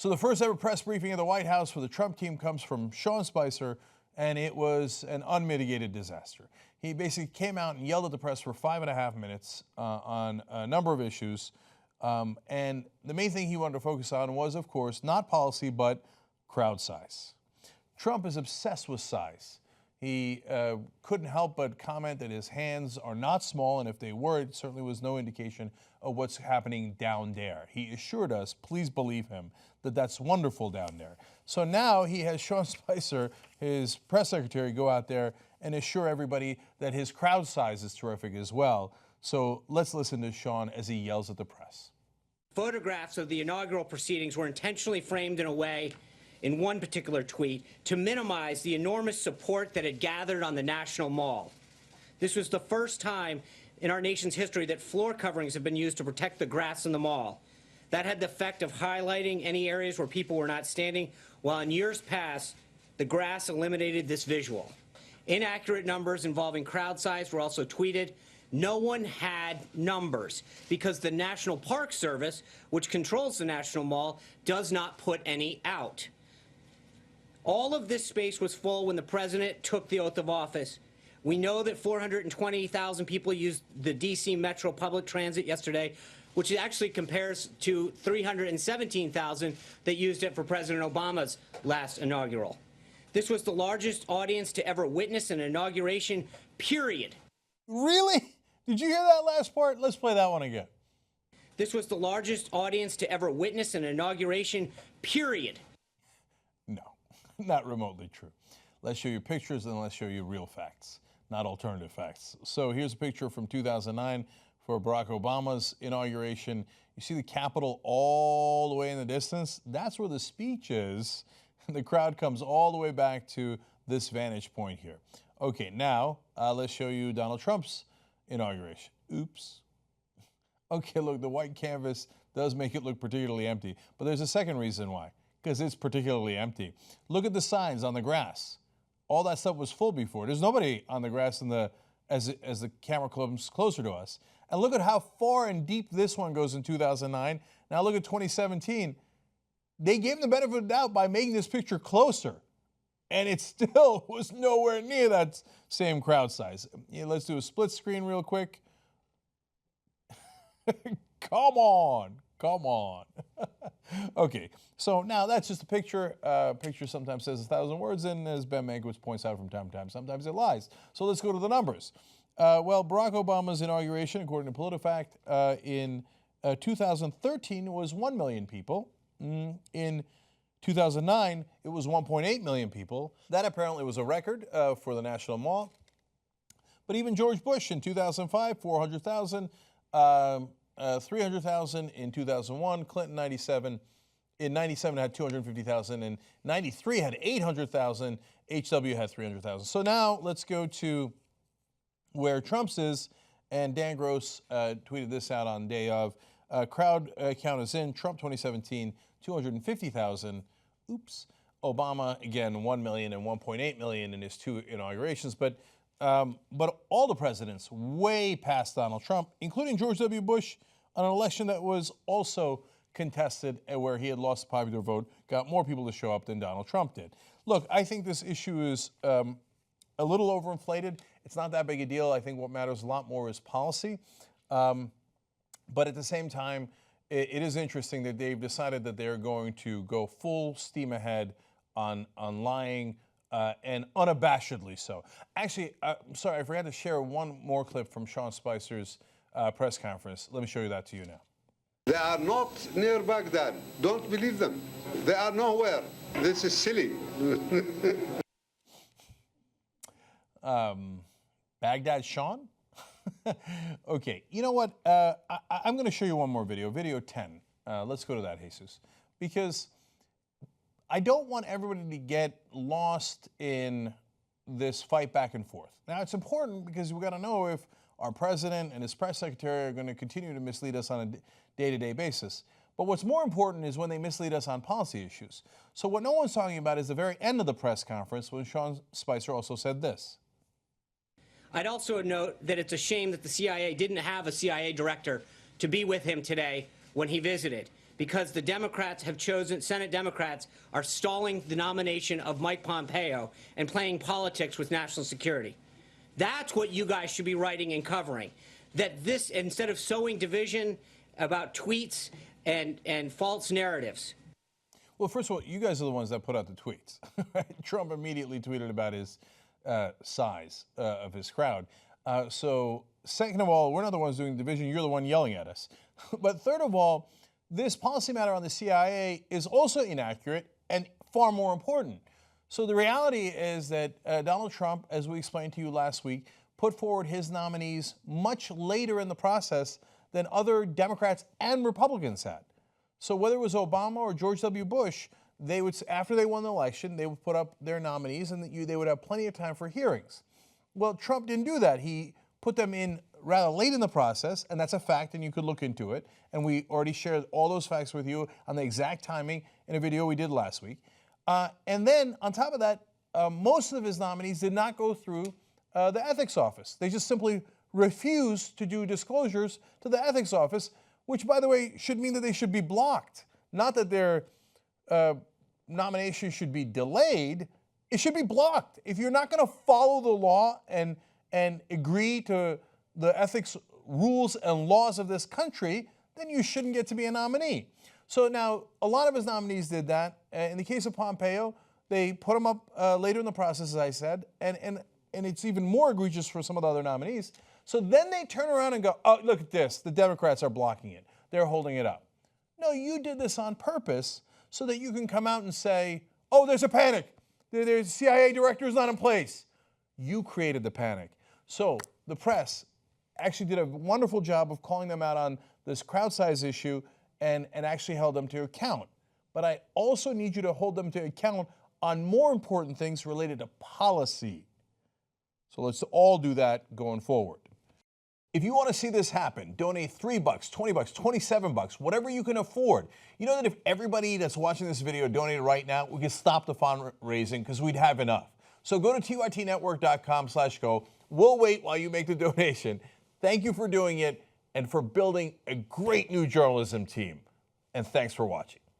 So the first ever press briefing at the White House for the Trump team comes from Sean Spicer, and it was an unmitigated disaster. He basically came out and yelled at the press for 5.5 minutes on a number of issues. And the main thing he wanted to focus on was, of course, not policy, but crowd size. Trump is obsessed with size. He couldn't help but comment that his hands are not small, and if they were, it certainly was no indication of what's happening down there. He assured us, please believe him, that that's wonderful down there. So now he has Sean Spicer, his press secretary, go out there and assure everybody that his crowd size is terrific as well. So let's listen to Sean as he yells at the press. Photographs of the inaugural proceedings were intentionally framed in a way, in one particular tweet, to minimize the enormous support that had gathered on the National Mall. This was the first time in our nation's history that floor coverings have been used to protect the grass in the mall. That had the effect of highlighting any areas where people were not standing, while in years past, the grass eliminated this visual. Inaccurate numbers involving crowd size were also tweeted. No one had numbers because the National Park Service, which controls the National Mall, does not put any out. All of this space was full when the president took the oath of office. We know that 420,000 people used the D.C. Metro public transit yesterday, which actually compares to 317,000 that used it for President Obama's last inaugural. This was the largest audience to ever witness an inauguration, period. Really? Did you hear that last part? Let's play that one again. This was the largest audience to ever witness an inauguration, period. No, not remotely true. Let's show you pictures and let's show you real facts, not alternative facts. So here's a picture from 2009 for Barack Obama's inauguration. You see the Capitol all the way in the distance? That's where the speech is. The crowd comes all the way back to this vantage point here. Okay, now let's show you Donald Trump's inauguration. Oops. Okay, look, the white canvas does make it look particularly empty, but there's a second reason why, because it's particularly empty. Look at the signs on the grass. All that stuff was full before. There's nobody on the grass as the camera comes closer to us. And look at how far and deep this one goes in 2009. Now look at 2017. They gave him the benefit of the doubt by making this picture closer, and it still was nowhere near that same crowd size. Yeah, let's do a split screen real quick. Come on. Okay, so now that's just a picture. Picture sometimes says 1,000 words, and as Ben Mankiewicz points out from time to time, sometimes it lies. So let's go to the numbers. Well, Barack Obama's inauguration, according to PolitiFact, in 2013 was 1 million people. In 2009, it was 1.8 million people. That apparently was a record for the National Mall. But even George Bush in 2005, 400,000, 300,000 in 2001, Clinton 97. In 97 had 250,000, and 93 had 800,000, HW had 300,000. So now let's go to where Trump's is, and Dan Gross tweeted this out on day of. Crowd count is in. Trump 2017, 250,000. Oops. Obama, again, 1 million and 1.8 million in his two inaugurations. But all the presidents way past Donald Trump, including George W. Bush, on an election that was also contested and where he had lost the popular vote, got more people to show up than Donald Trump did. Look, I think this issue is a little overinflated. It's not that big a deal. I think what matters a lot more is policy. But at the same time, it is interesting that they've decided that they're going to go full steam ahead on lying, and unabashedly so. Actually, I'm sorry, I forgot to share one more clip from Sean Spicer's press conference. Let me show you that to you now. They are not near Baghdad. Don't believe them. They are nowhere. This is silly. Baghdad Sean? Okay, you know what? I'm going to show you one more video, video 10. Let's go to that, Jesus. Because I don't want everybody to get lost in this fight back and forth. Now, it's important because we've got to know if our president and his press secretary are going to continue to mislead us on a day-to-day basis. But what's more important is when they mislead us on policy issues. So what no one's talking about is the very end of the press conference when Sean Spicer also said this. I'd also note that it's a shame that the CIA didn't have a CIA director to be with him today when he visited, because the Democrats have chosen, Senate Democrats are stalling the nomination of Mike Pompeo and playing politics with national security. That's what you guys should be writing and covering. That this, instead of sowing division about tweets and false narratives. Well, first of all, you guys are the ones that put out the tweets. Right? Trump immediately tweeted about his size of his crowd. So second of all, we're not the ones doing division. You're the one yelling at us. But third of all, this policy matter on the CIA is also inaccurate and far more important. So the reality is that Donald Trump, as we explained to you last week, put forward his nominees much later in the process than other Democrats and Republicans had. So whether it was Obama or George W. Bush, they would, after they won the election, they would put up their nominees and they would have plenty of time for hearings. Well, Trump didn't do that. He put them in rather late in the process, and that's a fact, and you could look into it. And we already shared all those facts with you on the exact timing in a video we did last week. And then, on top of that, most of his nominees did not go through the ethics office. They just simply refused to do disclosures to the ethics office, which, by the way, should mean that they should be blocked. Not that their nomination should be delayed. It should be blocked. If you're not going to follow the law and agree to the ethics rules and laws of this country, then you shouldn't get to be a nominee. So now, a lot of his nominees did that. In the case of Pompeo, they put him up later in the process, as I said, and it's even more egregious for some of the other nominees. So then they turn around and go, oh, look at this. The Democrats are blocking it. They're holding it up. No, you did this on purpose so that you can come out and say, oh, there's a panic. The CIA director is not in place. You created the panic. So the press actually did a wonderful job of calling them out on this crowd size issue and actually held them to account. But I also need you to hold them to account on more important things related to policy. So let's all do that going forward. If you want to see this happen, donate $3, $20, $27, whatever you can afford. You know that if everybody that's watching this video donated right now, we could stop the fundraising because we'd have enough. So go to tytnetwork.com/go. We'll wait while you make the donation. Thank you for doing it and for building a great new journalism team. And thanks for watching.